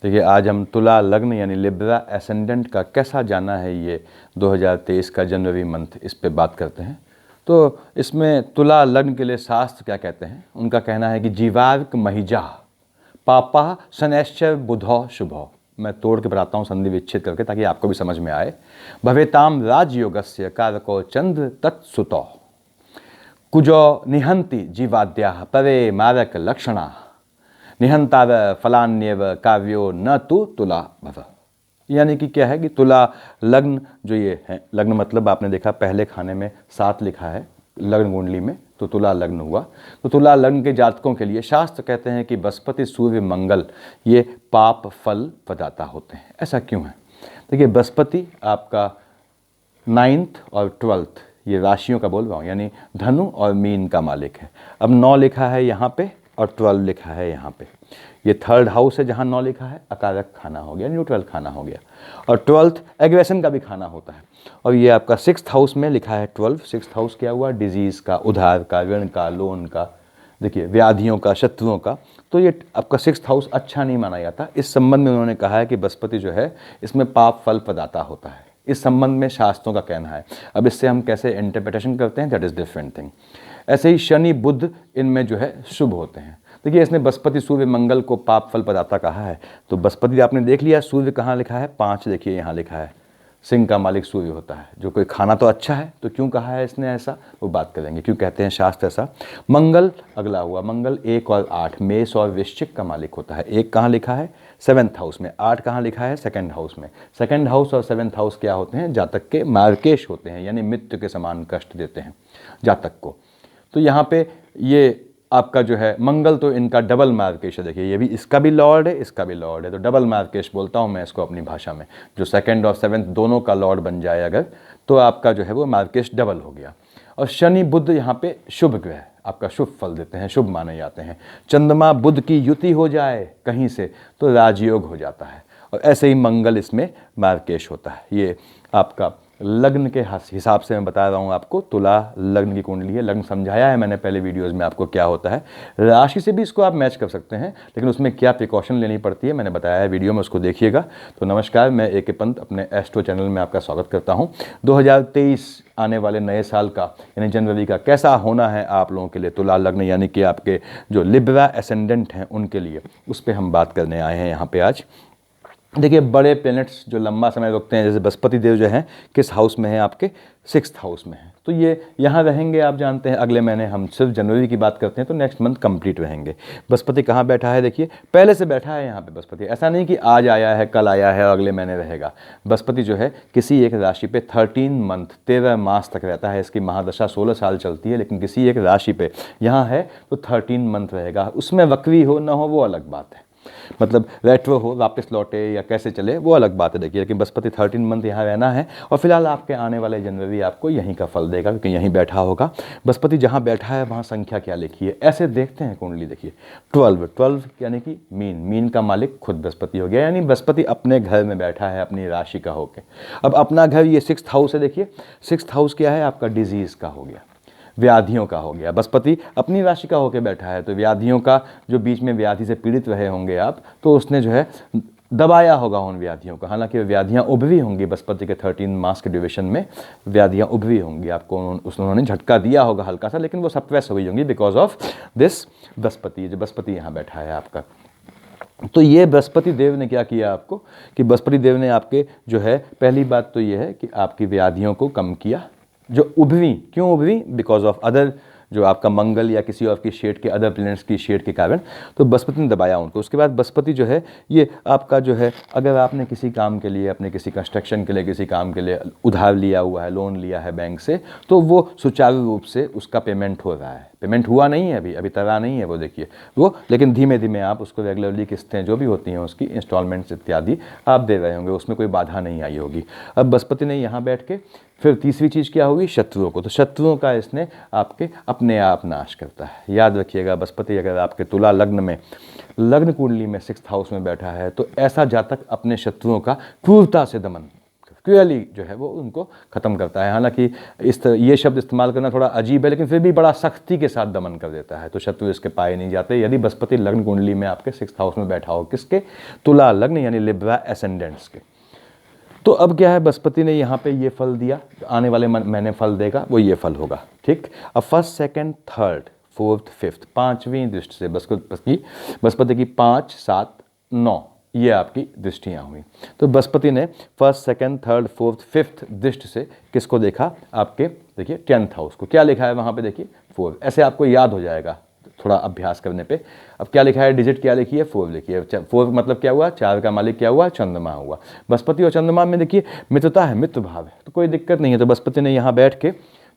देखिए आज हम तुला लग्न यानी लिब्रा एसेंडेंट का कैसा जाना है ये 2023 का जनवरी मंथ, इस पे बात करते हैं। तो इसमें तुला लग्न के लिए शास्त्र क्या कहते हैं, उनका कहना है कि जीवार्क महिजा पापा शनैश्चर बुधौ शुभौ। मैं तोड़ के बताता हूँ संधि विच्छेद करके ताकि आपको भी समझ में आए। भवेताम राजयोगस्य कारको चंद्र तत्सुतौ कुजो निहंति जीवाद्या परे मारक लक्षणा निहंताव फलान्यव काव्यो न तो तुला भव। यानी कि क्या है कि तुला लग्न जो ये है, लग्न मतलब आपने देखा पहले खाने में 7 लिखा है लग्न कुंडली में, तो तुला लग्न हुआ। तो तुला लग्न के जातकों के लिए शास्त्र कहते हैं कि बृहस्पति सूर्य मंगल ये पाप फल प्रदाता होते हैं। ऐसा क्यों है? देखिए बृहस्पति आपका 9th और 12th ये राशियों का बोल रहा हूँ, यानी धनु और मीन का मालिक है। अब 9 लिखा है यहाँ पे और 12 लिखा है यहाँ पे, ये 3rd हाउस है जहाँ 9 लिखा है, अकारक खाना हो गया, न्यूट्रल खाना हो गया। और 12th एग्रेशन का भी खाना होता है। और ये आपका 6th हाउस में लिखा है 12। 6th हाउस क्या हुआ? डिजीज़ का, उधार का, ऋण का, लोन का, देखिए व्याधियों का, शत्रुओं का। तो ये आपका 6th हाउस अच्छा नहीं माना जाता। इस संबंध में उन्होंने कहा है कि बृहस्पति जो है इसमें पाप फल प्रदाता होता है। इस संबंध में शास्त्रों का कहना है। अब इससे हम कैसे इंटरप्रिटेशन करते हैं, दैट इज़ डिफरेंट थिंग। ऐसे ही शनि बुध इनमें जो है शुभ होते हैं। देखिए इसने बृहस्पति सूर्य मंगल को पाप फल प्रदाता कहा है। तो बृहस्पति आपने देख लिया, सूर्य कहाँ लिखा है? 5 देखिए यहाँ लिखा है। सिंह का मालिक सूर्य होता है। जो कोई खाना तो अच्छा है, तो क्यों कहा है इसने ऐसा, वो बात करेंगे क्यों कहते हैं शास्त्र ऐसा। मंगल अगला हुआ, मंगल 1 और 8 मेष और वृश्चिक का मालिक होता है। 1 कहाँ लिखा है? 7th हाउस में। 8 कहाँ लिखा है? 2nd हाउस में। 2nd हाउस और 7th हाउस क्या होते हैं? जातक के मार्केश होते हैं, यानी मृत्यु के समान कष्ट देते हैं जातक को। तो यहाँ पे ये आपका जो है मंगल तो इनका डबल मार्केश है। देखिए ये भी, इसका भी लॉर्ड है, इसका भी लॉर्ड है, तो डबल मार्केश बोलता हूँ मैं इसको अपनी भाषा में। जो 2nd और 7th दोनों का लॉर्ड बन जाए अगर, तो आपका जो है वो मार्केश डबल हो गया। और शनि बुध यहाँ पे शुभ ग्रह, आपका शुभ फल देते हैं, शुभ माने जाते हैं। चंद्रमा बुध की युति हो जाए कहीं से तो राजयोग हो जाता है। और ऐसे ही मंगल इसमें मार्केश होता है। ये आपका लग्न के हिसाब से मैं बता रहा हूँ आपको। तुला लग्न की कुंडली है, लग्न समझाया है मैंने पहले वीडियोस में आपको क्या होता है। राशि से भी इसको आप मैच कर सकते हैं, लेकिन उसमें क्या प्रिकॉशन लेनी पड़ती है मैंने बताया है वीडियो में, उसको देखिएगा। तो नमस्कार, मैं ए के पंत अपने एस्ट्रो चैनल में आपका स्वागत करता हूँ। 2023 आने वाले नए साल का यानी जनवरी का कैसा होना है आप लोगों के लिए, तुला लग्न यानी कि आपके जो लिब्रा एसेंडेंट हैं उनके लिए, उस पर हम बात करने आए हैं यहाँ पे आज। देखिए बड़े प्लैनेट्स जो लंबा समय रुकते हैं, जैसे बृहस्पति देव जो हैं किस हाउस में हैं? आपके 6th हाउस में हैं। तो ये यहाँ रहेंगे, आप जानते हैं। अगले महीने हम सिर्फ जनवरी की बात करते हैं तो नेक्स्ट मंथ कंप्लीट रहेंगे। बृहस्पति कहाँ बैठा है? देखिए पहले से बैठा है यहाँ पे बृहस्पति। ऐसा नहीं कि आज आया है, कल आया है और अगले महीने रहेगा। बृहस्पति जो है किसी एक राशि पे 13 मंथ 13 मास तक रहता है। इसकी महादशा 16 साल चलती है, लेकिन किसी एक राशि पे यहाँ है तो 13 मंथ रहेगा। उसमें वक्री हो ना हो वो अलग बात है, मतलब रेट्रो हो, वापस लौटे या कैसे चले वो अलग बात है। देखिए लेकिन बृहस्पति 13 मंथ यहाँ रहना है और फिलहाल आपके आने वाले जनवरी आपको यहीं का फल देगा, क्योंकि यहीं बैठा होगा। बृहस्पति जहाँ बैठा है वहाँ संख्या क्या लिखी है ऐसे देखते हैं कुंडली। देखिए 12 यानी कि मीन का मालिक खुद बृहस्पति हो गया, यानी बृहस्पति अपने घर में बैठा है अपनी राशि का होकर। अब अपना घर ये 6th हाउस है। देखिए 6th हाउस क्या है? आपका डिजीज़ का हो गया, व्याधियों का हो गया। बृहस्पति अपनी राशि का होकर बैठा है, तो व्याधियों का, जो बीच में व्याधि से पीड़ित रहे होंगे आप, तो उसने जो है दबाया होगा उन व्याधियों को। हालांकि व्याधियां उभरी होंगी बृहस्पति के 13 मास के ड्यूरेशन में, व्याधियां उभरी होंगी, आपको उन्होंने झटका दिया होगा हल्का सा, लेकिन वो सप्रेस हो गई होंगी बिकॉज ऑफ दिस बृहस्पति। जो बृहस्पति यहाँ बैठा है आपका, तो ये बृहस्पति देव ने क्या किया आपको कि बृहस्पति देव ने आपके जो है, पहली बात तो ये है कि आपकी व्याधियों को कम किया जो उभरी। क्यों उभरी? बिकॉज ऑफ अदर, जो आपका मंगल या किसी और की शेड के, अदर प्लैनेट्स की शेड के कारण, तो बृहस्पति ने दबाया उनको। उसके बाद बृहस्पति जो है ये आपका जो है, अगर आपने किसी काम के लिए, अपने किसी कंस्ट्रक्शन के लिए, किसी काम के लिए उधार लिया हुआ है, लोन लिया है बैंक से, तो वो सुचारू रूप से उसका पेमेंट हो रहा है। पेमेंट हुआ नहीं है अभी तरा नहीं है वो, देखिए वो, लेकिन धीमे धीमे आप उसको रेगुलरली किस्तें जो भी होती हैं उसकी इंस्टॉलमेंट्स इत्यादि आप दे रहे होंगे, उसमें कोई बाधा नहीं आई होगी। अब बृहस्पति ने यहाँ बैठ के फिर तीसरी चीज़ क्या होगी? शत्रुओं को। तो शत्रुओं का इसने आपके अपने आप नाश करता है। याद रखिएगा, बृहस्पति अगर आपके तुला लग्न में, लग्न कुंडली में 6th हाउस में बैठा है, तो ऐसा जातक अपने शत्रुओं का क्रूरता से दमन क्रूअली जो है वो उनको ख़त्म करता है। हालांकि ये शब्द इस्तेमाल करना थोड़ा अजीब है, लेकिन फिर भी बड़ा सख्ती के साथ दमन कर देता है। तो शत्रु इसके पाए नहीं जाते यदि बृहस्पति लग्न कुंडली में आपके 6th हाउस में बैठा हो। किसके? तुला लग्न यानी लिब्रा एसेंडेंट्स के। तो अब क्या है, बृहस्पति ने यहाँ पे ये फल दिया, आने वाले महीने फल देगा, वो ये फल होगा। ठीक, अब 1st, 2nd, 3rd, 4th, 5th 5वीं दृष्टि से बृहस्पति की 5, 7, 9 ये आपकी दृष्टियाँ हुई। तो बृहस्पति ने 1st, 2nd, 3rd, 4th, 5th दृष्टि से किसको देखा? आपके देखिए 10th हाउस को। क्या लिखा है वहाँ पे? देखिए 4। ऐसे आपको याद हो जाएगा थोड़ा अभ्यास करने पे। अब क्या लिखा है? डिजिट क्या लिखी है? 4 लिखी है। 4 मतलब क्या हुआ? 4 का मालिक क्या हुआ? चंद्रमा हुआ। बृहस्पति और चंद्रमा में देखिए मित्रता है, मित्र भाव है, तो कोई दिक्कत नहीं है। तो बृहस्पति ने यहाँ बैठ के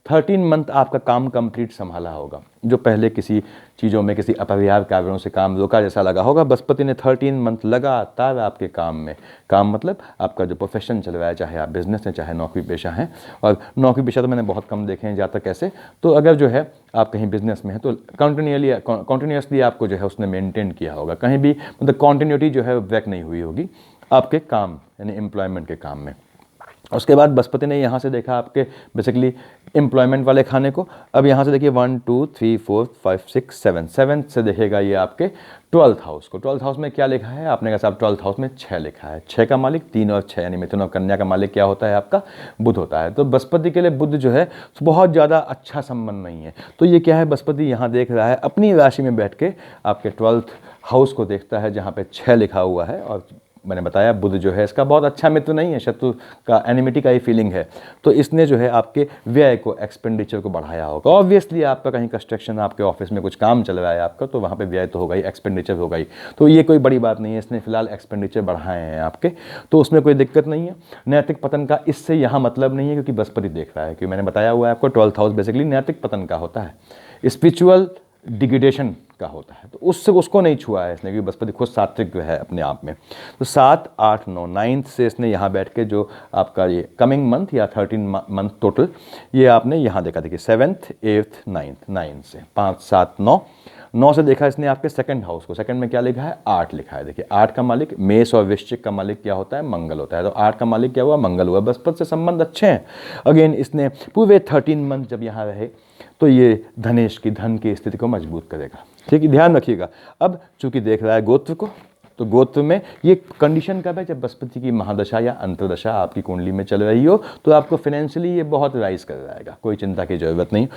13 मंथ आपका काम कंप्लीट संभाला होगा। जो पहले किसी चीज़ों में किसी अपरिहार्य कारणों से काम रोका जैसा लगा होगा, बृहस्पति ने 13 मंथ लगातार आपके काम में, काम मतलब आपका जो प्रोफेशन चल रहा है, चाहे आप बिजनेस हैं चाहे नौकरी पेशा हैं। और नौकरी पेशा तो मैंने बहुत कम देखे हैं जहाँ तक कैसे, तो अगर जो है आप कहीं बिजनेस में हैं तो कंटिन्यूसली आपको जो है उसने मेंटेन किया होगा। कहीं भी मतलब कॉन्टिन्यूटी जो है ब्रेक नहीं हुई होगी आपके काम यानी एम्प्लॉयमेंट के काम में। उसके बाद बृहस्पति ने यहाँ से देखा आपके बेसिकली एम्प्लॉयमेंट वाले खाने को। अब यहाँ से देखिए 1, 2, 3, 4, 5, 6, 7 7th से देखेगा ये आपके 12th हाउस को। 12th हाउस में क्या लिखा है? आपने कहा साहब 12th हाउस में 6 लिखा है। 6 का मालिक 3 और 6 यानी मिथुन और कन्या का मालिक क्या होता है? आपका बुध होता है। तो बृहस्पति के लिए बुध जो है बहुत ज़्यादा अच्छा संबंध नहीं है। तो ये क्या है, बृहस्पति यहाँ देख रहा है अपनी राशि में बैठ के आपके 12th हाउस को देखता है जहाँ पे 6 लिखा हुआ है। और मैंने बताया बुध जो है इसका बहुत अच्छा मित्र नहीं है, शत्रु का, एनिमिटी का ही फीलिंग है। तो इसने जो है आपके व्यय को, एक्सपेंडिचर को बढ़ाया होगा। ऑब्वियसली आपका कहीं कंस्ट्रक्शन, आपके ऑफिस में कुछ काम चल रहा है आपका, तो वहाँ पे व्यय तो होगा ही, एक्सपेंडिचर होगा ही। तो ये कोई बड़ी बात नहीं है, इसने फिलहाल एक्सपेंडिचर बढ़ाए हैं आपके, तो उसमें कोई दिक्कत नहीं है। नैतिक पतन का इससे यहाँ मतलब नहीं है क्योंकि बृहस्पति देख रहा है, क्योंकि मैंने बताया हुआ है आपको 12th हाउस बेसिकली नैतिक पतन का होता है, स्पिरिचुअल डिग्रेडेशन का होता है। तो उससे उसको नहीं छुआ है इसने, क्योंकि बृहस्पति खुद सात्विक है अपने आप में। तो 7, 8, 9 9th से इसने यहाँ बैठ के जो आपका ये कमिंग मंथ या 13 मंथ टोटल ये आपने यहाँ देखा। देखिए 7th, 8th, 9th 9 से 5, 7, 9 से देखा इसने आपके 2nd हाउस को। 2nd में क्या लिखा है? 8 लिखा है। देखिए 8 का मालिक मेष और वृश्चिक का मालिक क्या होता है? मंगल होता है। तो 8 का मालिक क्या हुआ? मंगल हुआ। बृहस्पति से संबंध अच्छे हैं। अगेन इसने पूरे 13 मंथ जब यहाँ रहे तो ये धनेश की, धन की स्थिति को मजबूत करेगा। ठीक है, ध्यान रखिएगा। अब चूंकि देख रहा है गोत्र को, तो गोत्र में ये कंडीशन कब है? जब बृहस्पति की महादशा या अंतरदशा आपकी कुंडली में चल रही हो, तो आपको फाइनेंशियली ये बहुत राइज कर जाएगा, कोई चिंता की जरूरत नहीं।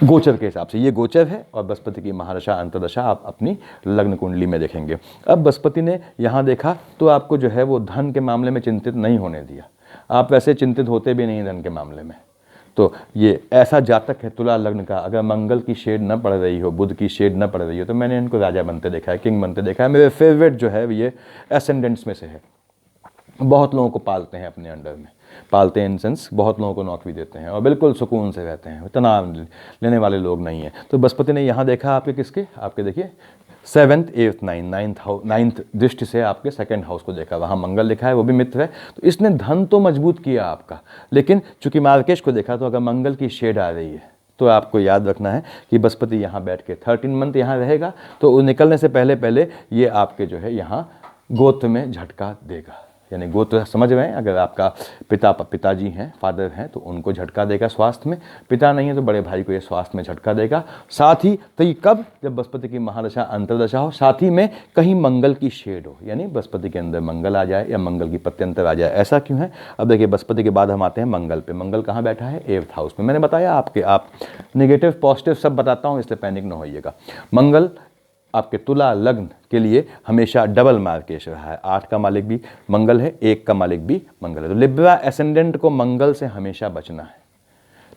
गोचर के हिसाब से ये गोचर है, और बृहस्पति की महादशा अंतरदशा आप अपनी लग्न कुंडली में देखेंगे। अब बृहस्पति ने यहाँ देखा तो आपको जो है वो धन के मामले में चिंतित नहीं होने दिया। आप वैसे चिंतित होते भी नहीं धन के मामले में। तो ये ऐसा जातक है तुला लग्न का, अगर मंगल की शेड न पड़ रही हो, बुध की शेड न पड़ रही हो, तो मैंने इनको राजा बनते देखा है, किंग बनते देखा है। मेरे फेवरेट जो है ये एसेंडेंट्स में से है। बहुत लोगों को पालते हैं अपने अंडर में, पालते हैं इन सेंस बहुत लोगों को नौकरी देते हैं और बिल्कुल सुकून से रहते हैं, तनाव लेने वाले लोग नहीं हैं। तो बृहस्पति ने यहाँ देखा आपके किसके? आपके देखिए 7th, 8th, 9th दृष्टि से आपके 2nd हाउस को देखा, वहाँ मंगल लिखा है, वो भी मित्र है। तो इसने धन तो मजबूत किया आपका, लेकिन चूंकि मार्केश को देखा, तो अगर मंगल की शेड आ रही है तो आपको याद रखना है कि बृहस्पति यहाँ बैठ के 13 मंथ यहाँ रहेगा, तो वो निकलने से पहले पहले ये आपके जो है यहाँ गोत्र में झटका देगा। यानी गोत्र समझ रहे हैं, अगर आपका पिताजी हैं, फादर हैं, तो उनको झटका देगा स्वास्थ्य में, पिता नहीं है तो बड़े भाई को ये स्वास्थ्य में झटका देगा। साथ ही तो ये कब? जब बृहस्पति की महादशा अंतरदशा हो, साथ ही में कहीं मंगल की शेड हो, यानी बृहस्पति के अंदर मंगल आ जाए या मंगल की पत्यंतर आ जाए। ऐसा क्यों है? अब देखिए बृहस्पति के बाद हम आते हैं मंगल पे। मंगल कहाँ बैठा है? 8th हाउस में। मैंने बताया आप नेगेटिव पॉजिटिव सब बताता हूँ, इसलिए पैनिक न होइएगा। मंगल आपके तुला लग्न के लिए हमेशा डबल मार्केश रहा है। 8 का मालिक भी मंगल है, 1 का मालिक भी मंगल है। तो लिब्रा एसेंडेंट को मंगल से हमेशा बचना है।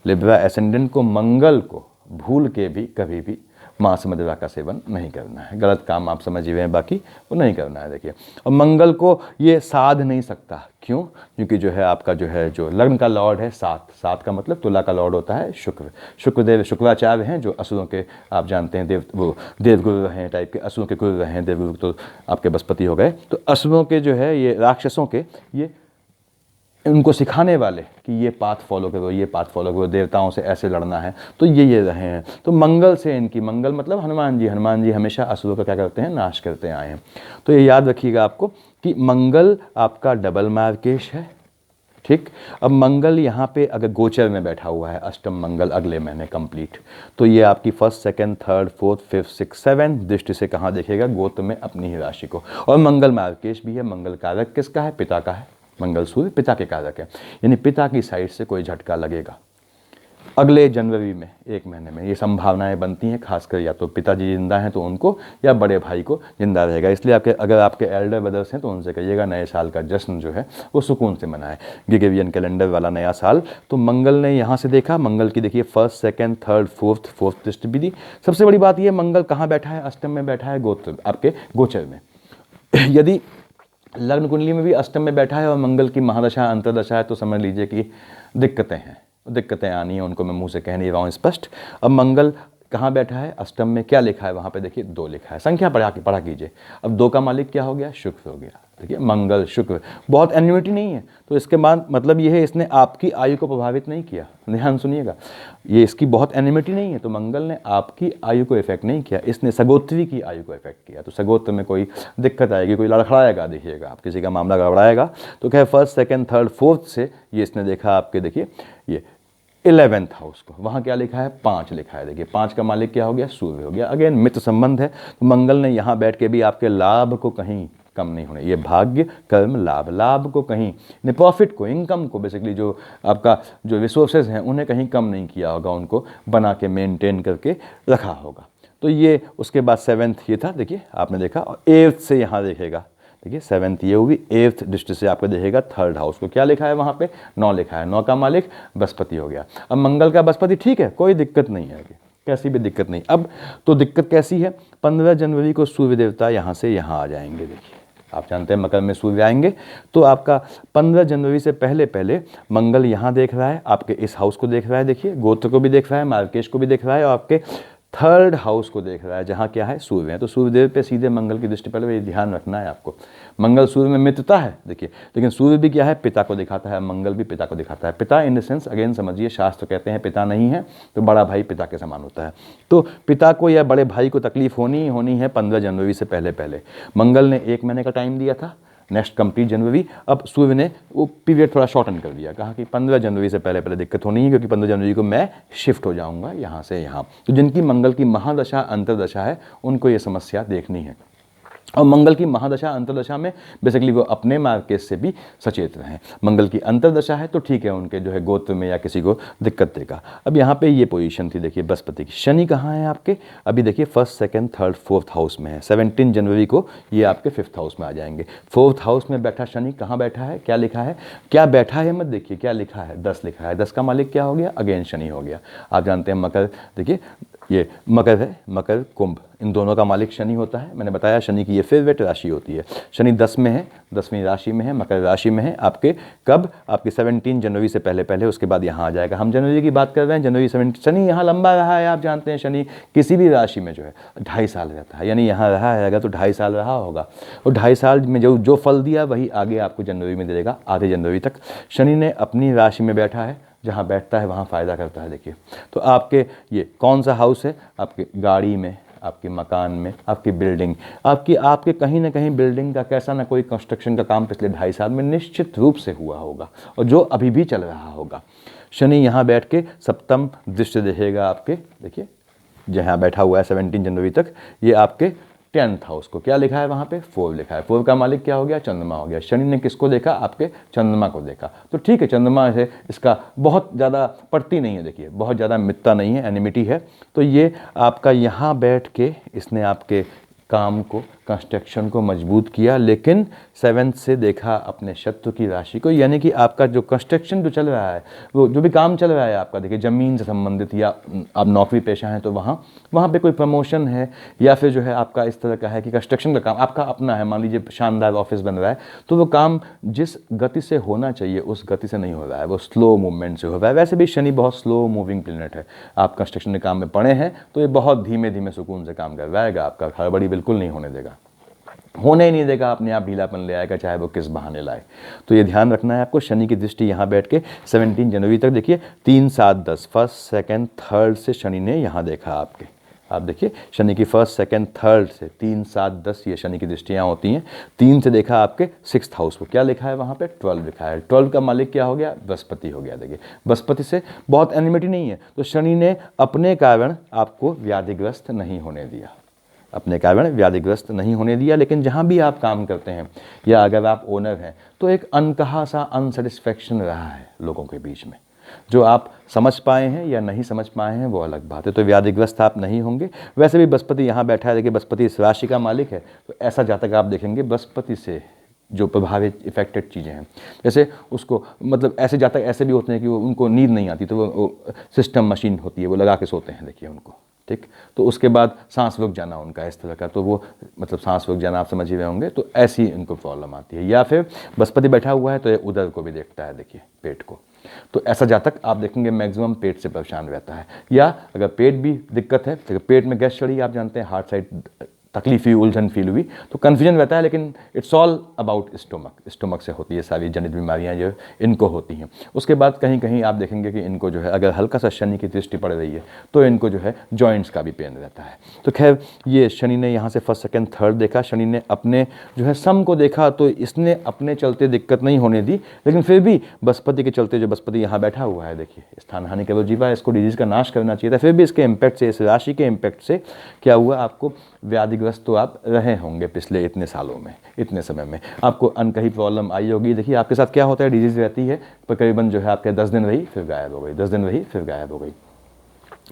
लिब्रा एसेंडेंट को मंगल को भूल के भी कभी भी मांस मदिरा का सेवन नहीं करना है। गलत काम आप समझ रहे हैं, बाकी वो नहीं करना है। देखिए, और मंगल को ये साध नहीं सकता। क्यों? क्योंकि जो है आपका जो लग्न का लॉर्ड है 7 का मतलब तुला का लॉर्ड होता है शुक्र। शुक्रदेव शुक्राचार्य हैं, जो असुरों के आप जानते हैं देवगुरु रहे हैं, टाइप के असुरों के गुरु रहे हैं। देवगुरु तो आपके बृहस्पति हो गए। तो असुरों के जो है ये राक्षसों के ये उनको सिखाने वाले कि ये पाथ फॉलो करो, ये पाथ फॉलो करो, देवताओं से ऐसे लड़ना है, तो ये रहे हैं। तो मंगल से इनकी, मंगल मतलब हनुमान जी हमेशा असुरों का क्या करते हैं? नाश करते आए हैं। तो ये याद रखिएगा आपको कि मंगल आपका डबल मार्केश है, ठीक। अब मंगल यहाँ पे अगर गोचर में बैठा हुआ है, अष्टम मंगल अगले महीने कंप्लीट, तो ये आपकी first, second, third, fourth, fifth, six, seven दृष्टि से कहाँ देखेगा, गोत्र में अपनी ही राशि को। और मंगल मार्केश भी है, मंगल कारक किसका है, पिता का है, मंगल सूर्य पिता के कारक है, यानी पिता की साइड से कोई झटका लगेगा अगले जनवरी में, एक महीने में। ये संभावनाएं बनती हैं, खासकर या तो पिताजी जिंदा हैं तो उनको, या बड़े भाई को जिंदा रहेगा। इसलिए अगर आपके एल्डर ब्रदर्स हैं तो उनसे कहिएगा नए साल का जश्न जो है वो सुकून से मनाएं, ग्रेगोरियन कैलेंडर वाला नया साल। तो मंगल ने यहाँ से देखा, मंगल की देखिए फर्स्ट, सेकेंड, थर्ड, फोर्थ दृष्टि भी दी। सबसे बड़ी बात ये, मंगल कहाँ बैठा है, अष्टम में बैठा है, गोत्र आपके गोचर में। यदि लग्न कुंडली में भी अष्टम में बैठा है और मंगल की महादशा अंतरदशा है तो समझ लीजिए कि दिक्कतें आनी है, उनको मैं मुंह से कह नहीं रहा हूँ स्पष्ट। अब मंगल कहाँ बैठा है, अष्टम में, क्या लिखा है वहाँ पे देखिए 2 लिखा है, संख्या पढ़ा कीजिए। अब 2 का मालिक क्या हो गया, शुक्र हो गया। देखिए मंगल शुक्र, बहुत एन्युटी नहीं है, तो इसके बाद मतलब ये है इसने आपकी आयु को प्रभावित नहीं किया, ध्यान सुनिएगा, ये इसकी बहुत एन्युटी नहीं है, तो मंगल ने आपकी आयु को इफेक्ट नहीं किया, इसने सगोत्री की आयु को इफेक्ट किया। तो सगोत्र में कोई दिक्कत आएगी, कोई लड़खड़ाएगा, देखिएगा आप किसी का मामला गड़बड़ाएगा। तो क्या फर्स्ट, सेकेंड, थर्ड, फोर्थ से ये इसने देखा आपके, देखिए ये 11th हाउस को, वहाँ क्या लिखा है, 5 लिखा है। देखिए 5 का मालिक क्या हो गया, सूर्य हो गया। अगेन मित्र संबंध है, तो मंगल ने यहाँ बैठ के भी आपके लाभ को कहीं कम नहीं होने, ये भाग्य कर्म लाभ को कहीं, प्रॉफिट को, इनकम को, बेसिकली जो आपका जो रिसोर्सेज हैं उन्हें कहीं कम नहीं किया होगा, उनको बना के मेंटेन करके रखा होगा। तो ये उसके बाद 7th ये था, देखिए आपने देखा, और 8th से यहाँ देखेगा, देखिए 7th ये होगी, 8th दृष्टि से आपको देखेगा 3rd हाउस को, क्या लिखा है वहाँ पे, 9 लिखा है, 9 का मालिक बृहस्पति हो गया। अब मंगल का बृहस्पति ठीक है, कोई दिक्कत नहीं है, कैसी भी दिक्कत नहीं। अब तो दिक्कत कैसी है, 15 जनवरी को सूर्य देवता यहाँ से यहाँ आ जाएंगे। देखिए आप जानते हैं मकर में सूर्य आएंगे, तो आपका 15 जनवरी से पहले मंगल यहाँ देख रहा है, आपके इस हाउस को देख रहा है, देखिए गोत्र को भी देख रहा है, मार्केश को भी देख रहा है, और आपके 3rd हाउस को देख रहा है, जहाँ क्या है, सूर्य है। तो सूर्यदेव पे सीधे मंगल की दृष्टि, पहले ये ध्यान रखना है आपको, मंगल सूर्य में मित्रता है देखिए, लेकिन सूर्य भी क्या है, पिता को दिखाता है, मंगल भी पिता को दिखाता है। पिता इन द सेंस, अगेन समझिए, शास्त्र कहते हैं पिता नहीं है तो बड़ा भाई पिता के समान होता है। तो पिता को या बड़े भाई को तकलीफ होनी है 15 जनवरी से पहले। मंगल ने 1 महीने का टाइम दिया था, नेक्स्ट कंप्लीट जनवरी। अब सूर्य ने वो पीरियड थोड़ा शॉर्टन कर दिया, कहा कि 15 जनवरी से पहले दिक्कत होनी है, क्योंकि 15 जनवरी को मैं शिफ्ट हो जाऊंगा यहाँ से यहाँ। तो जिनकी मंगल की महादशा अंतरदशा है उनको ये समस्या देखनी है। और मंगल की महादशा अंतरदशा में बेसिकली वो अपने मार्केट से भी सचेत रहें। मंगल की अंतरदशा है तो ठीक है, उनके जो है गोत्र में या किसी को दिक्कत देगा। अब यहाँ पे ये पोजीशन थी देखिए बृहस्पति की। शनि कहाँ है आपके, अभी देखिए first, second, third, fourth house में है। 17 जनवरी को ये आपके 5th हाउस में आ जाएंगे। 4th हाउस में बैठा शनि कहाँ बैठा है, क्या लिखा है, क्या बैठा है मत देखिए, क्या लिखा है, 10 लिखा है। 10 का मालिक क्या हो गया, अगेन शनि हो गया। आप जानते हैं मकर, देखिए ये मकर है, मकर कुंभ, इन दोनों का मालिक शनि होता है। मैंने बताया शनि की ये फेवरेट राशि होती है। शनि 10 में है, 10वीं राशि में है, मकर राशि में है आपके, कब, आपके 17 जनवरी से पहले, उसके बाद यहाँ आ जाएगा। हम जनवरी की बात कर रहे हैं, जनवरी 17। शनि यहाँ लंबा रहा है, आप जानते हैं शनि किसी भी राशि में जो है 2.5 साल रहता है, यानी यहाँ रहा है तो 2.5 साल रहा होगा, और 2.5 साल में जो फल दिया वही आगे आपको जनवरी में देगा, आधे जनवरी तक। शनि ने अपनी राशि में बैठा है, जहाँ बैठता है वहाँ फ़ायदा करता है। देखिए तो आपके ये कौन सा हाउस है, आपके गाड़ी में, आपके मकान में, आपकी बिल्डिंग, आपके कहीं ना कहीं बिल्डिंग का कैसा ना कोई कंस्ट्रक्शन का काम पिछले 2.5 साल में निश्चित रूप से हुआ होगा, और जो अभी भी चल रहा होगा। शनि यहाँ बैठ के सप्तम दृष्टि देखेगा आपके, देखिए जहाँ बैठा हुआ है 17 जनवरी तक, ये आपके 10th हाउस को, क्या लिखा है वहाँ पे, 4 लिखा है। 4 का मालिक क्या हो गया, चंद्रमा हो गया। शनि ने किसको देखा, आपके चंद्रमा को देखा। तो ठीक है, चंद्रमा से इसका बहुत ज़्यादा पड़ती नहीं है, देखिए बहुत ज़्यादा मित्रता नहीं है, एनिमिटी है। तो ये आपका यहाँ बैठ के इसने आपके काम को, कंस्ट्रक्शन को मजबूत किया, लेकिन 7th से देखा अपने शत्रु की राशि को, यानी कि आपका जो कंस्ट्रक्शन जो चल रहा है, वो जो भी काम चल रहा है आपका, देखिए ज़मीन से संबंधित या आप नौकरी पेशा हैं तो वहाँ पे कोई प्रमोशन है, या फिर जो है आपका इस तरह का है कि कंस्ट्रक्शन का काम आपका अपना है, मान लीजिए शानदार ऑफिस बन रहा है, तो वो काम जिस गति से होना चाहिए उस गति से नहीं हो रहा है, वो स्लो मूवमेंट से हो रहा है। वैसे भी शनि बहुत स्लो मूविंग प्लेनेट है, आप कंस्ट्रक्शन के काम में पड़े हैं तो ये बहुत धीमे धीमे सुकून से काम करवाएगा, आपका हड़बड़ी बिल्कुल नहीं होने देगा, होने ही नहीं देगा, अपने आप ढीलापन ले आएगा, चाहे वो किस बहाने लाए। तो ये ध्यान रखना है आपको। शनि की दृष्टि यहाँ बैठ के 17 जनवरी तक देखिए 3, 7, 10 फर्स्ट, सेकंड, थर्ड से शनि ने यहाँ देखा आपके, आप देखिए शनि की फर्स्ट, सेकंड, थर्ड से 3, 7, 10 ये शनि की दृष्टियाँ होती हैं। 3 से देखा आपके 6th हाउस को, क्या लिखा है वहाँ पे 12 लिखा है। 12 का मालिक क्या हो गया, बृहस्पति हो गया। देखिए बृहस्पति से बहुत एनिमिटी नहीं है, तो शनि ने अपने कारण आपको व्याधिग्रस्त नहीं होने दिया, अपने कारण व्याधिग्रस्त नहीं होने दिया। लेकिन जहाँ भी आप काम करते हैं या अगर आप ओनर हैं तो एक अनकहा सा अनसेटिस्फैक्शन रहा है लोगों के बीच में, जो आप समझ पाए हैं या नहीं समझ पाए हैं वो अलग बात है। तो व्याधिग्रस्त आप नहीं होंगे। वैसे भी बृहस्पति यहाँ बैठा है, देखिए बृहस्पति इस राशि का मालिक है, तो ऐसा जातक आप देखेंगे बृहस्पति से जो प्रभावित इफेक्टेड चीज़ें हैं, जैसे उसको मतलब ऐसे जातक ऐसे भी होते हैं कि वो उनको नींद नहीं आती, तो वो सिस्टम मशीन होती है वो लगा के सोते हैं, देखिए उनको, ठीक। तो उसके बाद सांस रुक जाना उनका इस तरह का, तो वो मतलब सांस रुक जाना आप समझ ही रहे होंगे, तो ऐसी इनको प्रॉब्लम आती है। या फिर बृहस्पति बैठा हुआ है तो ये उदर को भी देखता है, देखिए पेट को, तो ऐसा जातक आप देखेंगे मैक्सिमम पेट से परेशान रहता है। या अगर पेट भी दिक्कत है, तो पेट में गैस चढ़ी, आप जानते हैं हार्ट साइड तकलीफ हुई, उलझन फील हुई, तो कन्फ्यूजन रहता है, लेकिन इट्स ऑल अबाउट स्टोमक से होती है सारी जनित बीमारियां जो इनको होती हैं। उसके बाद कहीं कहीं आप देखेंगे कि इनको जो है अगर हल्का सा शनि की दृष्टि पड़ रही है तो इनको जो है जॉइंट्स का भी पेन रहता है। तो खैर ये शनि ने यहाँ से फर्स्ट, सेकंड, थर्ड देखा, शनि ने अपने जो है सम को देखा, तो इसने अपने चलते दिक्कत नहीं होने दी। लेकिन फिर भी बृहस्पति के चलते, जो बृहस्पति यहाँ बैठा हुआ है, देखिए स्थान हानि का वो जीवा, इसको डिजीज का नाश करना चाहिए था, फिर भी इसके इम्पैक्ट से, इस राशि के इम्पैक्ट से क्या हुआ, आपको व्याधिग्रस्त तो आप रहे होंगे पिछले इतने सालों में, इतने समय में आपको अनकही प्रॉब्लम आई होगी। देखिए आपके साथ क्या होता है, डिजीज रहती है तकरीबन जो है आपके 10 दिन रही फिर गायब हो गई, 10 दिन रही फिर गायब हो गई।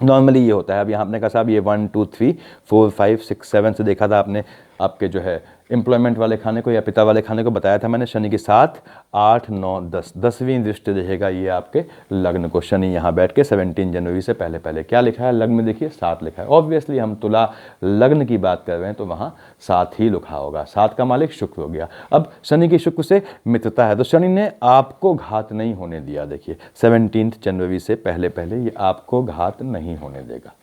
नॉर्मली ये होता है। अब यहाँ आपने कहा साहब ये 1, 2, 3, 4, 5, 6, 7 से देखा था आपने आपके जो है एम्प्लॉयमेंट वाले खाने को या पिता वाले खाने को बताया था मैंने। शनि के 7, 8, 9, 10 10वीं दृष्टि देखेगा ये आपके लग्न को। शनि यहाँ बैठ के 17 जनवरी से पहले पहले क्या लिखा है लग्न में, देखिए 7 लिखा है। ऑब्वियसली हम तुला लग्न की बात कर रहे हैं तो वहाँ 7 ही लिखा होगा। 7 का मालिक शुक्र हो गया। अब शनि की शुक्र से मित्रता है, तो शनि ने आपको घात नहीं होने दिया। देखिए 17 जनवरी से पहले पहले ये आपको घात नहीं होने देगा।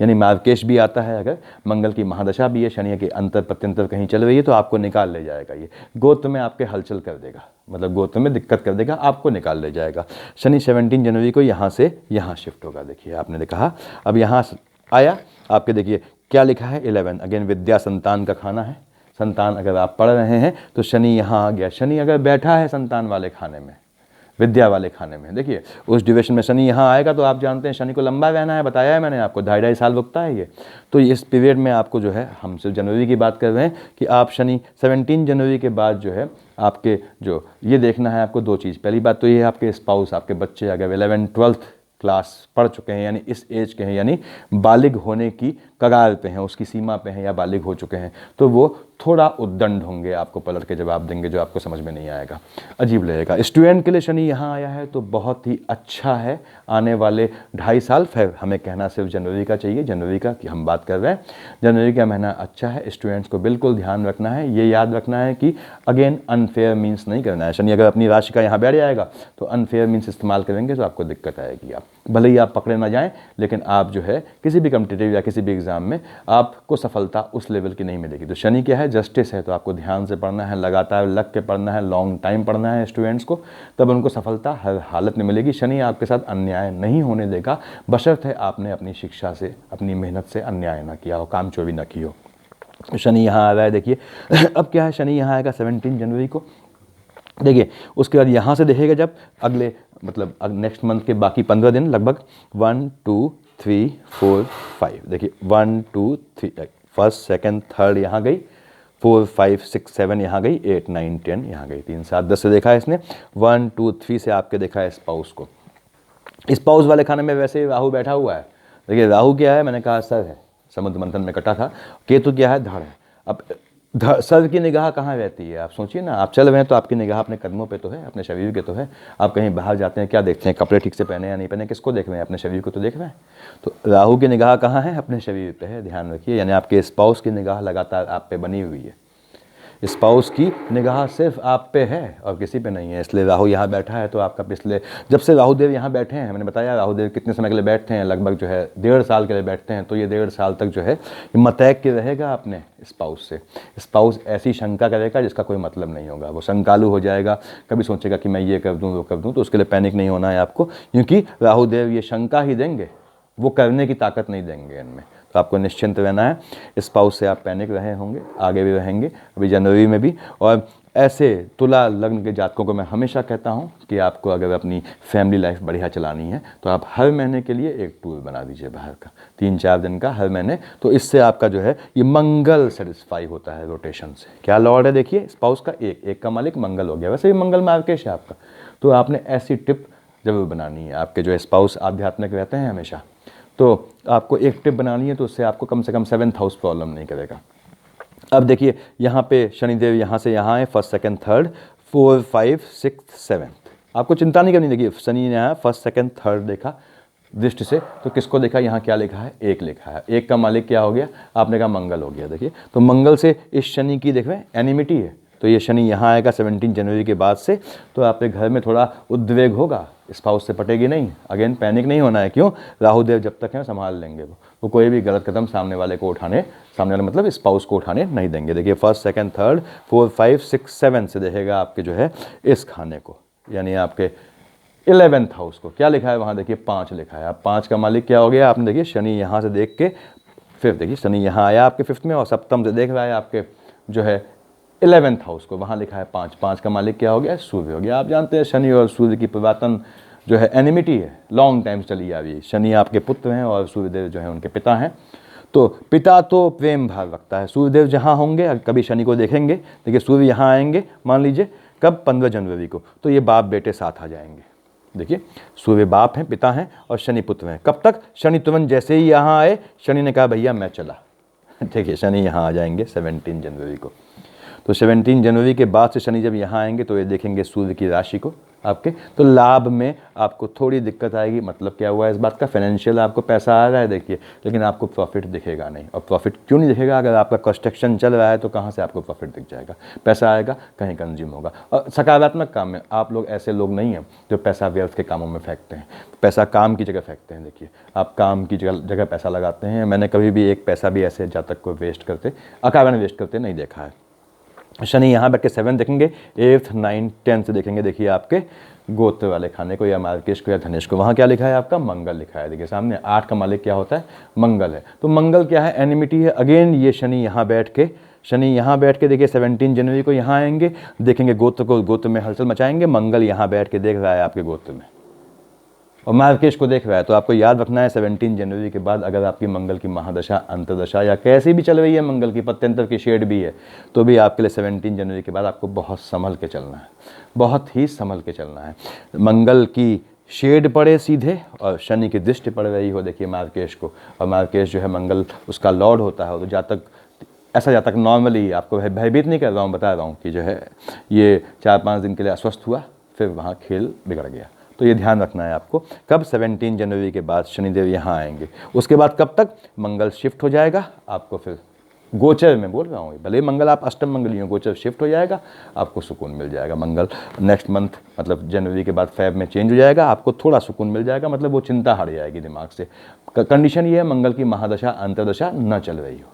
यानी मार्केश भी आता है, अगर मंगल की महादशा भी है, शनि के अंतर प्रत्यंतर कहीं चल रही है तो आपको निकाल ले जाएगा। ये गोत्र में आपके हलचल कर देगा, मतलब गोत्र में दिक्कत कर देगा, आपको निकाल ले जाएगा। शनि 17 जनवरी को यहाँ से यहाँ शिफ्ट होगा। देखिए आपने कहा अब यहाँ आया, आपके देखिए क्या लिखा है 11, अगेन विद्या संतान का खाना है। संतान अगर आप पढ़ रहे हैं तो शनि यहाँ आ गया। शनि अगर बैठा है संतान वाले खाने में, विद्या वाले खाने में, देखिए उस डिविजन में शनि यहाँ आएगा तो आप जानते हैं शनि को लंबा रहना है, बताया है मैंने आपको 2.5 साल रुकता है ये। तो इस पीरियड में आपको जो है, हम सिर्फ जनवरी की बात कर रहे हैं कि आप शनि 17 जनवरी के बाद जो है आपके जो ये देखना है आपको 2 चीज़। पहली बात तो ये है आपके स्पाउस, आपके बच्चे अगर 11th 12th क्लास पढ़ चुके हैं, यानी इस एज के हैं, यानी बालिग होने की कगार पे हैं, उसकी सीमा पे हैं या बालिग हो चुके हैं, तो वो थोड़ा उद्दंड होंगे, आपको पलट के जवाब देंगे जो आपको समझ में नहीं आएगा, अजीब लगेगा। स्टूडेंट के लिए शनि यहाँ आया है तो बहुत ही अच्छा है। आने वाले 2.5 साल, फिर हमें कहना सिर्फ जनवरी का चाहिए, जनवरी का कि हम बात कर रहे हैं, जनवरी का महीना अच्छा है। स्टूडेंट्स को बिल्कुल ध्यान रखना है, ये याद रखना है कि अगेन अनफेयर मीन्स नहीं करना है। शनि अगर अपनी राशि का यहाँ बैठ जाएगा तो अनफेयर मीन्स इस्तेमाल करेंगे तो आपको दिक्कत आएगी। आप भले ही आप पकड़े ना जाएं, लेकिन आप जो है किसी भी कॉम्पिटिटिव या किसी भी एग्जाम में आपको सफलता उस लेवल की नहीं मिलेगी। तो शनि क्या है, जस्टिस है, तो आपको ध्यान से पढ़ना है, लगातार लग के पढ़ना है, लॉन्ग टाइम पढ़ना है स्टूडेंट्स को, तब उनको सफलता हर हालत में मिलेगी। शनि आपके साथ अन्याय नहीं होने देगा, बशर्ते आपने अपनी शिक्षा से, अपनी मेहनत से अन्याय ना किया हो, काम चोरी ना की हो। शनि यहाँ आ रहा है, देखिए अब क्या है, शनि यहाँ आएगा 17 जनवरी को। देखिए उसके बाद यहाँ से देखेगा जब अगले मतलब नेक्स्ट मंथ के बाकी 15 दिन लगभग 1, 2, 3, 4, 5, देखिए 1, 2, 3, फर्स्ट, सेकंड, थर्ड यहाँ गई, 4, 5, 6, 7 यहाँ गई, 8, 9, 10 यहाँ गई, 3, 7, 10 से देखा है इसने। 1, 2, 3 से आपके देखा है स्पाउस को। स्पाउस वाले खाने में वैसे राहु बैठा हुआ है। देखिए राहु क्या है, मैंने कहा सर है, समुद्र मंथन में कटा था। केतु क्या है, धड़ है। अब सर की निगाह कहाँ रहती है, आप सोचिए ना, आप चल रहे हैं तो आपकी निगाह अपने कदमों पे तो है, अपने शरीर के तो है। आप कहीं बाहर जाते हैं क्या देखते हैं, कपड़े ठीक से पहने या नहीं पहने, किसको देख रहे हैं, अपने शरीर को तो देख रहे हैं। तो राहु की निगाह कहाँ है, अपने शरीर पे है, ध्यान रखिए। यानी आपके स्पाउस की निगाह लगातार आप पे बनी हुई है, स्पाउस की निगाह सिर्फ आप पे है और किसी पे नहीं है। इसलिए राहु यहाँ बैठा है तो आपका पिछले जब से राहुदेव यहाँ बैठे हैं, मैंने बताया राहुदेव कितने समय के लिए बैठते हैं, लगभग जो है 1.5 साल के लिए बैठते हैं। तो ये 1.5 साल तक जो है मतैक के रहेगा अपने स्पाउस से। स्पाउस ऐसी शंका करेगा जिसका कोई मतलब नहीं होगा, वो शंकालु हो जाएगा, कभी सोचेगा कि मैं ये कर दूँ वो कर दूँ। तो उसके लिए पैनिक नहीं होना है आपको, क्योंकि राहुदेव ये शंका ही देंगे, वो करने की ताकत नहीं देंगे इनमें। तो आपको निश्चिंत रहना है। स्पाउस से आप पैनिक रहे होंगे, आगे भी रहेंगे, अभी जनवरी में भी। और ऐसे तुला लग्न के जातकों को मैं हमेशा कहता हूँ कि आपको अगर अपनी फैमिली लाइफ बढ़िया चलानी है तो आप हर महीने के लिए एक टूर बना दीजिए बाहर का, 3-4 दिन का हर महीने। तो इससे आपका जो है ये मंगल सेटिस्फाई होता है रोटेशन से। क्या लॉर्ड है देखिए स्पाउस का, एक का मालिक मंगल हो गया, वैसे भी मंगल मार्केश है आपका। तो आपने ऐसी टिप जरूर बनानी है। आपके जो स्पाउस आध्यात्मिक रहते हैं हमेशा, तो आपको एक टिप बनानी है, तो उससे आपको कम से कम 7th हाउस प्रॉब्लम नहीं करेगा। अब देखिए यहाँ पे शनिदेव यहाँ से यहाँ है, 1st 2nd 3rd 4 5 6 7th। आपको चिंता नहीं करनी। देखिए शनि ने यहाँ 1st 2nd 3rd देखा दृष्टि से, तो किसको देखा, यहाँ क्या लिखा है, एक लिखा है। एक का मालिक क्या हो गया, आपने कहा मंगल हो गया। देखिए तो मंगल से इस शनि की देख रहे हैं एनिमिटी है, तो ये शनि यहाँ आएगा 17 जनवरी के बाद से। तो आपके घर में थोड़ा उद्वेग होगा, स्पाउस से पटेगी नहीं। अगेन पैनिक नहीं होना है, क्यों, राहुदेव जब तक हैं संभाल लेंगे वो कोई भी गलत कदम सामने वाले को उठाने, सामने वाले मतलब स्पाउस को उठाने नहीं देंगे। देखिए 1st 2nd 3rd 4 5 6 7 से देखेगा आपके जो है इस खाने को, यानी आपके 11th हाउस को। क्या लिखा है वहाँ देखिए 5 लिखा है। अब 5 का मालिक क्या हो गया, आपने देखिए शनि यहाँ से देख के 5th, देखिए शनि यहाँ आया आपके 5th में, और सप्तम से देख रहा है आपके जो है 11th हाउस को, वहाँ लिखा है 5। 5 का मालिक क्या हो गया, सूर्य हो गया। आप जानते हैं शनि और सूर्य की पुरातन जो है एनिमिटी है, लॉन्ग टाइम चली आ रही है। शनि आपके पुत्र हैं और सूर्यदेव जो है उनके पिता हैं। तो पिता तो प्रेम भाव रखता है, सूर्यदेव जहाँ होंगे, कभी शनि को देखेंगे, देखिए सूर्य यहाँ आएंगे, मान लीजिए कब, 15 जनवरी को, तो ये बाप बेटे साथ आ जाएंगे। देखिए सूर्य बाप हैं, पिता हैं, और शनि पुत्र हैं। कब तक, शनि तुरंत जैसे ही यहाँ आए, शनि ने कहा भैया मैं चला। देखिए शनि यहाँ आ जाएंगे 17 जनवरी को। तो 17 जनवरी के बाद से शनि जब यहाँ आएंगे तो ये देखेंगे सूर्य की राशि को आपके, तो लाभ में आपको थोड़ी दिक्कत आएगी। मतलब क्या हुआ है इस बात का, फाइनेंशियल आपको पैसा आ रहा है देखिए, लेकिन आपको प्रॉफिट दिखेगा नहीं। और प्रॉफिट क्यों नहीं दिखेगा, अगर आपका कंस्ट्रक्शन चल रहा है तो कहाँ से आपको प्रॉफिट दिख जाएगा, पैसा आएगा कहीं कंज्यूम होगा। और सकारात्मक काम में आप लोग ऐसे लोग नहीं हैं जो पैसा व्यर्थ के कामों में फेंकते हैं, पैसा काम की जगह फेंकते हैं। देखिए आप काम की जगह पैसा लगाते हैं। मैंने कभी भी एक पैसा भी ऐसे जातक को वेस्ट करते, अकारण वेस्ट करते नहीं देखा है। शनि यहाँ बैठ के 7 देखेंगे, 8th 9th 10th देखेंगे। देखिए आपके गोत्र वाले खाने को, या मार्केश को, या धनेश को, वहाँ क्या लिखा है आपका, मंगल लिखा है। देखिए सामने 8 का मालिक क्या होता है, मंगल है। तो मंगल क्या है, एनिमिटी है। अगेन ये शनि यहाँ बैठ के देखिए 17 जनवरी को यहाँ आएंगे, देखेंगे गोत्र को, गोत्र में हलचल मचाएंगे। मंगल यहाँ बैठ के देख रहा है आपके गोत्र में, और मार्केश को देख रहा है। तो आपको याद रखना है 17 जनवरी के बाद अगर आपकी मंगल की महादशा, अंतर्दशा या कैसी भी चल रही है, मंगल की पत्यंतर की शेड भी है, तो भी आपके लिए 17 जनवरी के बाद आपको बहुत संभल के चलना है, बहुत ही संभल के चलना है। मंगल की शेड पड़े सीधे और शनि की दृष्टि पड़ रही हो देखिए मार्केश को, और मार्केश जो है मंगल उसका लॉर्ड होता है। तो जातक, ऐसा जातक नॉर्मली, आपको भयभीत नहीं कर रहा हूँ, बता रहा हूँ कि जो है ये 4-5 दिन के लिए अस्वस्थ हुआ, फिर वहाँ खेल बिगड़ गया। तो ये ध्यान रखना है आपको। कब, 17 जनवरी के बाद शनिदेव यहाँ आएंगे। उसके बाद कब तक, मंगल शिफ्ट हो जाएगा आपको, फिर गोचर में बोल रहा हूँ, भले मंगल आप अष्टम मंगली हो, गोचर शिफ्ट हो जाएगा, आपको सुकून मिल जाएगा। मंगल नेक्स्ट मंथ मतलब जनवरी के बाद फेब में चेंज हो जाएगा, आपको थोड़ा सुकून मिल जाएगा, मतलब वो चिंता हट जाएगी दिमाग से। कंडीशन ये है मंगल की महादशा, अंतर्दशा न चल रही हो।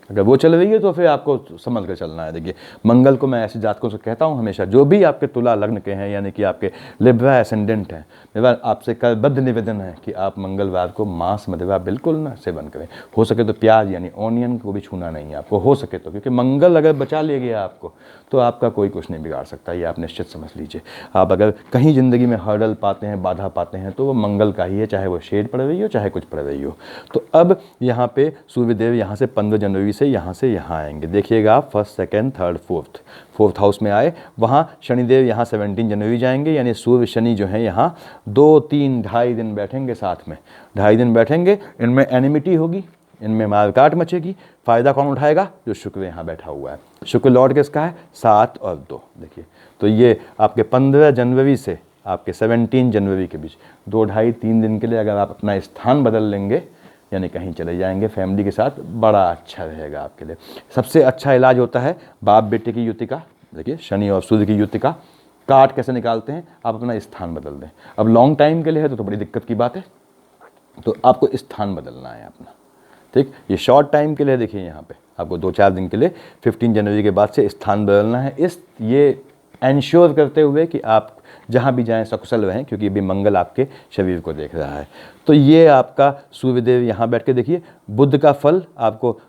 अगर वो चल रही है तो फिर आपको संभल कर चलना है। देखिए मंगल को मैं ऐसे जातकों से कहता हूँ हमेशा, जो भी आपके तुला लग्न के हैं, यानी कि आपके लिब्रा एसेंडेंट हैं, मेरा आपसे करबद्ध निवेदन है कि आप मंगलवार को मांस मदिरा बिल्कुल ना सेवन करें। हो सके तो प्याज यानी ऑनियन को भी छूना नहीं है आपको, हो सके तो, क्योंकि मंगल अगर बचा ले गया आपको तो आपका कोई कुछ नहीं बिगाड़ सकता, ये आप निश्चित समझ लीजिए। आप अगर कहीं ज़िंदगी में हर्डल पाते हैं, बाधा पाते हैं, तो वो मंगल का ही है, चाहे वो शेड पड़ रही हो, चाहे कुछ पड़ रही हो। तो अब यहाँ पे सूर्यदेव यहाँ से 15 जनवरी से यहाँ आएंगे। देखिएगा आप 1st 2nd 3rd 4th house में आए, वहाँ शनिदेव यहाँ 17 जनवरी जाएंगे, यानी सूर्य शनि जो है यहाँ 2-3-2.5 दिन बैठेंगे साथ में, 2.5 दिन बैठेंगे। इनमें एनिमिटी होगी, इनमें मारकाट मचेगी। फ़ायदा कौन उठाएगा, जो शुक्र यहाँ बैठा हुआ है। शुक्र लॉर्ड किसका है, 7 और 2। देखिए तो ये आपके 15 जनवरी से आपके 17 जनवरी के बीच 2-2.5-3 दिन के लिए अगर आप अपना स्थान बदल लेंगे, यानी कहीं चले जाएंगे फैमिली के साथ, बड़ा अच्छा रहेगा आपके लिए। सबसे अच्छा इलाज होता है बाप बेटे की युति का। देखिए शनि और सूर्य की युति का काट कैसे निकालते हैं, आप अपना स्थान बदल दें। अब लॉन्ग टाइम के लिए है तो बड़ी दिक्कत की बात है, तो आपको स्थान बदलना है अपना, ठीक। ये शॉर्ट टाइम के लिए देखिए यहाँ पे आपको 2-4 दिन के लिए 15 जनवरी के बाद से स्थान बदलना है। ये एंश्योर करते हुए कि आप जहाँ भी जाएं सकुशल रहें, क्योंकि अभी मंगल आपके शरीर को देख रहा है। तो ये आपका सूर्यदेव यहाँ बैठ के देखिए, बुध का फल आपको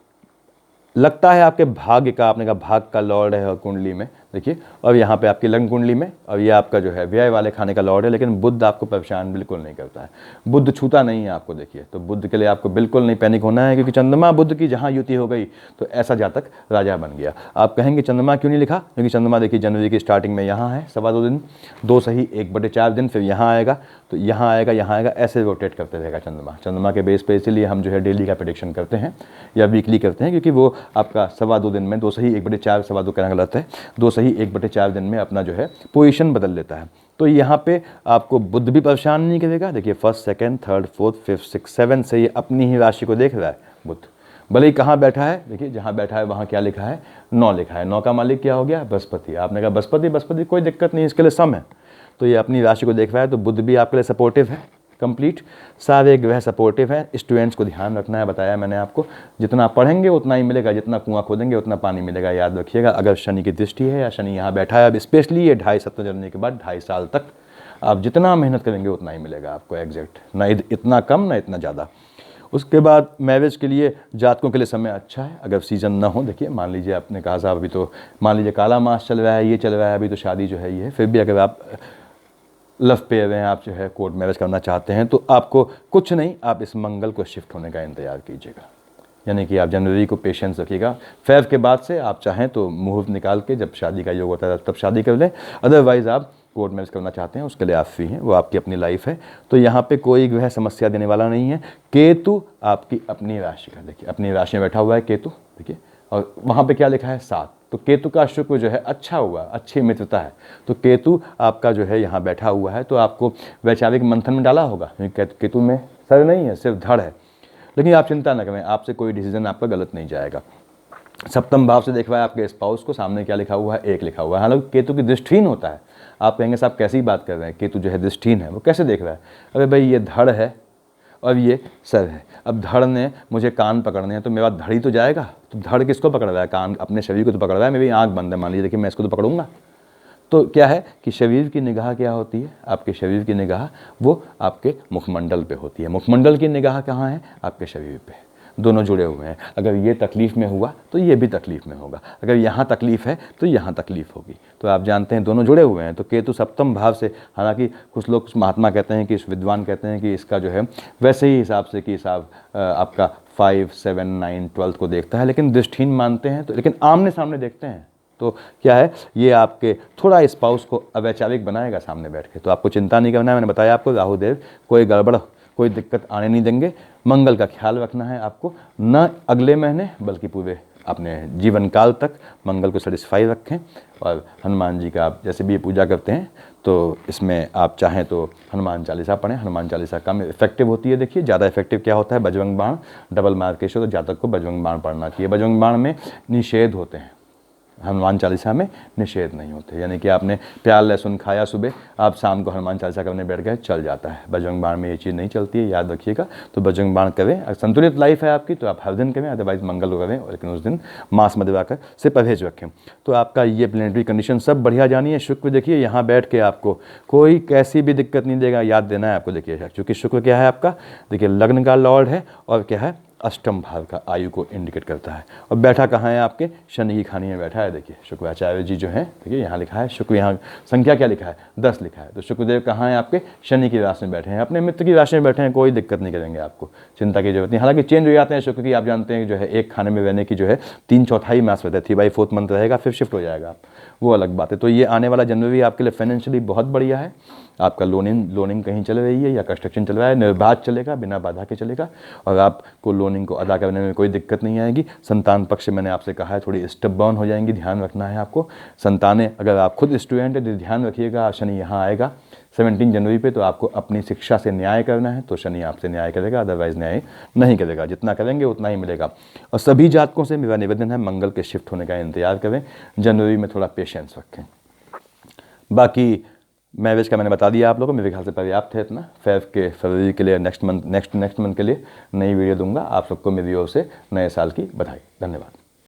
लगता है आपके भाग्य का, आपने कहा भाग का लॉर्ड है और कुंडली में देखिए, और यहाँ पे आपकी लग्न कुंडली में, और ये आपका जो है व्यय वाले खाने का लॉर्ड है, लेकिन बुध आपको परेशान बिल्कुल नहीं करता है, बुध छूता नहीं है आपको देखिए। तो बुध के लिए आपको बिल्कुल नहीं पैनिक होना है, क्योंकि चंद्रमा बुध की जहाँ युति हो गई तो ऐसा जातक राजा बन गया। आप कहेंगे चंद्रमा क्यों नहीं लिखा, क्योंकि चंद्रमा देखिए जनवरी की स्टार्टिंग में यहाँ है 2.25 दिन, 2 सही 1/4 दिन, फिर यहाँ आएगा, तो यहाँ आएगा, यहाँ आएगा, ऐसे रोटेट करते रहेगा चंद्रमा। चंद्रमा के बेस पे इसीलिए हम जो है डेली का प्रेडिक्शन करते हैं या वीकली करते हैं, क्योंकि वो आपका 2.25 दिन में 2 सही 1/4, 2.25 कहना गलत है, 2 सही 1/4 दिन में अपना जो है पोजीशन बदल लेता है। तो यहाँ पे आपको बुध भी परेशान नहीं करेगा। देखिए 1st 2nd 3rd 4th 5th 6th 7th से ये अपनी ही राशि को देख रहा है बुध, भले ही कहाँ बैठा है, देखिए जहाँ बैठा है वहाँ क्या लिखा है, 9 लिखा है। 9 का मालिक क्या हो गया, बृहस्पति। आपने कहा बृहस्पति कोई दिक्कत नहीं, इसके लिए सम है, तो ये अपनी राशि को देख रहा है। तो बुध भी आपके लिए सपोर्टिव है, कंप्लीट सारे ग्रह सपोर्टिव है। स्टूडेंट्स को ध्यान रखना है, बताया मैंने आपको, जितना पढ़ेंगे उतना ही मिलेगा, जितना कुआं खोदेंगे उतना पानी मिलेगा, याद रखिएगा। अगर शनि की दृष्टि है या शनि यहाँ बैठा है, अब स्पेशली ये 2.5 जनवरी के बाद 2.5 साल तक आप जितना मेहनत करेंगे उतना ही मिलेगा आपको एग्जैक्ट, ना इतना कम ना इतना ज़्यादा। उसके बाद मैरिज के लिए जातकों के लिए समय अच्छा है, अगर सीजन ना हो। देखिए मान लीजिए आपने कहा साहब अभी तो मान लीजिए काला मास चल रहा है, ये चल रहा है, अभी तो शादी जो है ये है, फिर भी अगर आप लव पेयर हैं, आप जो है कोर्ट मैरिज करना चाहते हैं, तो आपको कुछ नहीं, आप इस मंगल को शिफ्ट होने का इंतजार कीजिएगा, यानी कि आप जनवरी को पेशेंस रखिएगा। फेब के बाद से आप चाहें तो मुहूर्त निकाल के जब शादी का योग होता है तब शादी कर लें, अदरवाइज़ आप कोर्ट मैरिज करना चाहते हैं उसके लिए आप फ्री हैं, वो आपकी अपनी लाइफ है। तो यहाँ पे कोई ग्रह समस्या देने वाला नहीं है। केतु आपकी अपनी राशि का, देखिए अपनी राशि में बैठा हुआ है केतु, देखिए, और वहाँ पे क्या लिखा है 7, तो केतु का शुक्र जो है अच्छा हुआ, अच्छी मित्रता है। तो केतु आपका जो है यहाँ बैठा हुआ है, तो आपको वैचारिक मंथन में डाला होगा, केतु में सर नहीं है, सिर्फ धड़ है, लेकिन आप चिंता न करें, आपसे कोई डिसीजन आपका गलत नहीं जाएगा। सप्तम भाव से देख रहा है आपके स्पाउस को, सामने क्या लिखा हुआ है, 1 लिखा हुआ है। हालांकि केतु की दृष्टिहीन होता है, आप कहेंगे साहब कैसी बात कर रहे हैं, केतु जो है दृष्टिहीन है, वो कैसे देख रहा है? अरे भाई ये धड़ है और ये सर है, अब धड़ ने मुझे कान पकड़ने हैं तो मेरा धड़ ही तो जाएगा, तो धड़ किसको पकड़ रहा है, कान अपने शरीर को तो पकड़ रहा है, मेरी आँख बंद है मान लीजिए, देखिए मैं इसको तो पकड़ूंगा। तो क्या है कि शरीर की निगाह क्या होती है, आपके शरीर की निगाह वो आपके मुखमंडल पे होती है, मुखमंडल की निगाह कहाँ है, आपके शरीर पे, दोनों जुड़े हुए हैं। अगर ये तकलीफ़ में हुआ तो ये भी तकलीफ़ में होगा, अगर यहाँ तकलीफ़ है तो यहाँ तकलीफ़ होगी। तो आप जानते हैं दोनों जुड़े हुए हैं। तो केतु सप्तम भाव से, हालांकि कुछ लोग महात्मा कहते हैं कि इस विद्वान कहते हैं कि इसका जो है वैसे ही हिसाब से कि हिसाब आपका 5, 7, 9, 12 को देखता है, लेकिन दृष्टिहीन मानते हैं, तो लेकिन आमने सामने देखते हैं। तो क्या है, ये आपके थोड़ा स्पाउस को अवैचारिक बनाएगा सामने बैठ के, तो आपको चिंता नहीं करना है। मैंने बताया आपको राहुदेव कोई गड़बड़ कोई दिक्कत आने नहीं देंगे। मंगल का ख्याल रखना है आपको, न अगले महीने बल्कि पूरे अपने जीवन काल तक मंगल को सेटिस्फाई रखें। और हनुमान जी का आप जैसे भी ये पूजा करते हैं तो इसमें आप चाहें तो हनुमान चालीसा पढ़ें। हनुमान चालीसा कम इफेक्टिव होती है, देखिए ज़्यादा इफेक्टिव क्या होता है, बजरंग बाण डबल मार्केश हो, तो जातक को बजरंग बाण पढ़ना चाहिए। बजरंग बाण में निषेध होते हैं, हनुमान चालीसा में निषेध नहीं होते, यानी कि आपने प्याज लहसुन खाया सुबह, आप शाम को हनुमान चालीसा करने बैठ गए, चल जाता है। बजरंग बाण में ये चीज़ नहीं चलती है, याद रखिएगा। तो बजरंग बाण करें, अगर संतुलित लाइफ है आपकी तो आप हर दिन करें, अदरवाइज मंगल को करें, लेकिन उस दिन मांस मदिरा कर से परहेज रखें। तो आपका ये प्लेनेटरी कंडीशन सब बढ़िया जानिए। शुक्र देखिए यहाँ बैठ के आपको कोई कैसी भी दिक्कत नहीं देगा, याद देना है आपको। देखिए क्योंकि शुक्र क्या है आपका, देखिए लग्न का लॉर्ड है और क्या है, अष्टम भाव का आयु को इंडिकेट करता है। और बैठा कहाँ है, आपके शनि की खानी में बैठा है। देखिए शुक्राचार्य जी जो हैं, देखिए यहाँ लिखा है शुक्र, यहाँ संख्या क्या लिखा है, 10 लिखा है। तो शुक्रदेव कहाँ है, आपके शनि की राशि में बैठे हैं, अपने मित्र की राशि में बैठे हैं, कोई दिक्कत नहीं करेंगे, आपको चिंता की जरूरत नहीं। हालांकि चेंज हो जाते हैं शुक्र की, आप जानते हैं जो है एक खाने में रहने की जो है 3/4 मास रहता है, 3/4 मंथ रहेगा, फिर शिफ्ट हो जाएगा आप, वो अलग बात है। तो ये आने वाला जनवरी आपके लिए फाइनेंशियली बहुत बढ़िया है। आपका लोनिंग कहीं चल रही है या कंस्ट्रक्शन चल रहा है, निर्बाध चलेगा, बिना बाधा के चलेगा, और आपको लोनिंग को अदा करने में कोई दिक्कत नहीं आएगी। संतान पक्ष मैंने आपसे कहा है थोड़ी स्टबॉर्न हो जाएंगी, ध्यान रखना है आपको। संतानें, अगर आप खुद स्टूडेंट है तो ध्यान रखिएगा, शनि यहाँ आएगा 17 जनवरी पे, तो आपको अपनी शिक्षा से न्याय करना है, तो शनि आपसे न्याय करेगा, अदरवाइज न्याय नहीं करेगा। जितना करेंगे उतना ही मिलेगा। और सभी जातकों से मेरा निवेदन है, मंगल के शिफ्ट होने का इंतजार करें, जनवरी में थोड़ा पेशेंस रखें। बाकी मैरिज का मैंने बता दिया आप लोगों को, मेरे ख्याल से पर्याप्त है इतना। फरवरी के लिए नेक्स्ट मंथ के लिए नई वीडियो दूंगा। आप सबको मेरी ओर से नए साल की बधाई। धन्यवाद।